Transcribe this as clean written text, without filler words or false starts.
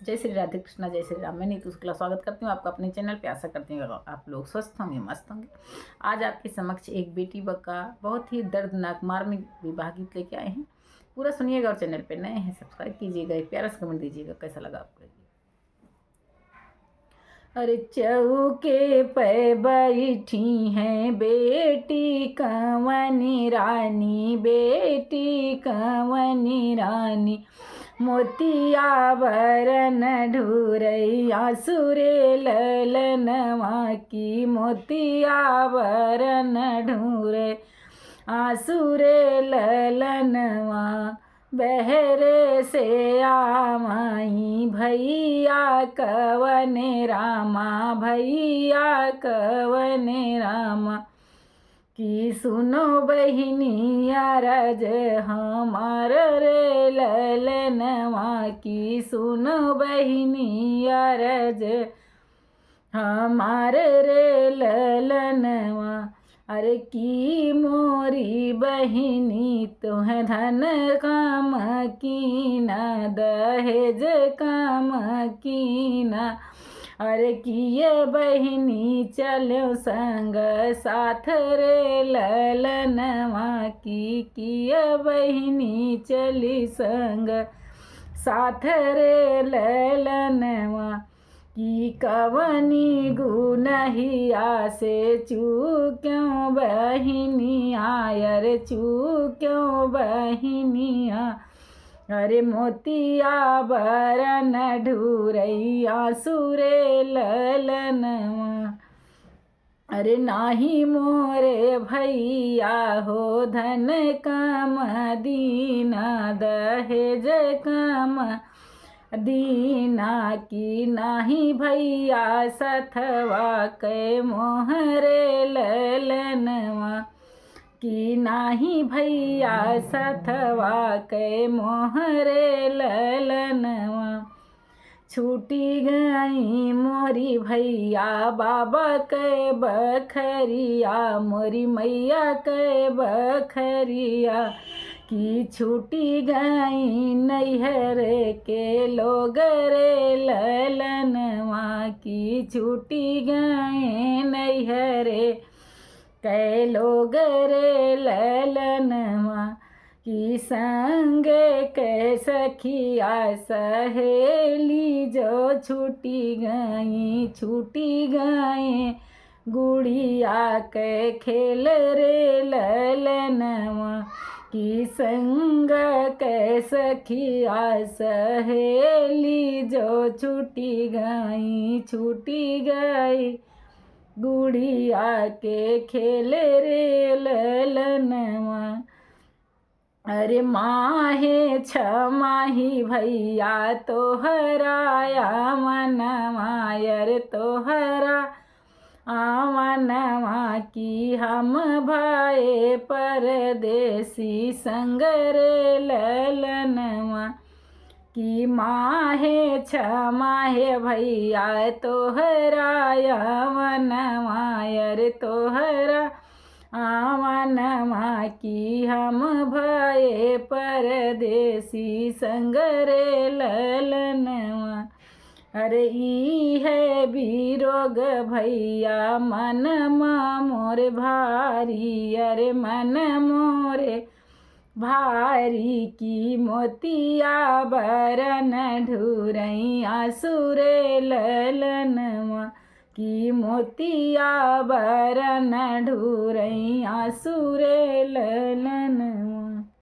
जय श्री राधे कृष्णा, जय श्री राम। मैं नीतू शुक्ला स्वागत करती हूँ आपका अपने चैनल पे। आशा करती हूँ आप लोग स्वस्थ होंगे, मस्त होंगे। आज आपके समक्ष एक बेटी का बहुत ही दर्दनाक मार्मिक विवाह गीत लेके आए हैं। पूरा सुनिएगा और चैनल पे नए हैं सब्सक्राइब कीजिएगा, एक प्यारा सा कमेंट दीजिएगा कैसा लगा आपको। अरे चौके पे बैठी हैं बेटी कंवनी रानी, बेटी कंवनी रानी, मोतिया बरन ढूरैया सुरे ललनवा की, मोतिया बरन ढूरे आसुरे ललनवा, बहरे से आमाई भैया कवने रामा, भैया कवने रामा, कि सुनो बहिनी अरज हमार रे ललनवा की, सुनो बहिनी अरज हमार रे ललनवा। अरे की मोरी बहिनी तुह धन काम कीना, दहेज काम कीना। अरे किए बहिनी चलो संग साथ रे ललनवा की, किए बहिनी चली संग साथ रे ललनवा की, कवनी गुनहिया से चूक्यों बहिनिया, अरे चूक्यों बहिनिया। अरे मोतिया बरन ढूरैया सुरे ललनवा, अरे नाही मोरे भैया हो धन काम दीना, दहेज काम दीना की, नाही भैया सथवा के मोहरे ललनवा की, नाही भैया सथवा के मोहरे ललनवा। छूटी गई मोरी भैया बाबा के बखरिया, मोरी मैया के बखरिया की, छूटी गई नैहर के लोग रे ललनवा की, छूटी गए नैहर के लोग रे ललनवा की, संगे के सखिया सहेली जो छूटी गई गुड़िया के खेल रे ललनवा की, संग के सखिया सहेली जो छूटी गई गुड़िया के खेल रे ललनवा। अरे माहे छमाही भैया तोहराया मनवा, अरे तोहरा आमनवा की, हम भाए परदेसी संग रे ललनवा की, माहे छमाहे भैया तोहराया मनवा, अरे तोहरा आमनवा की, हम भये परदेसी संग रे ललनवा। अरे ई है बिरोग भैया मन मोरे भारी, अरे मन मोरे भारी की, मोतिया बरन ढूरैया सुरे ललनवा की, मोतिया बरन ढूरैया सुरे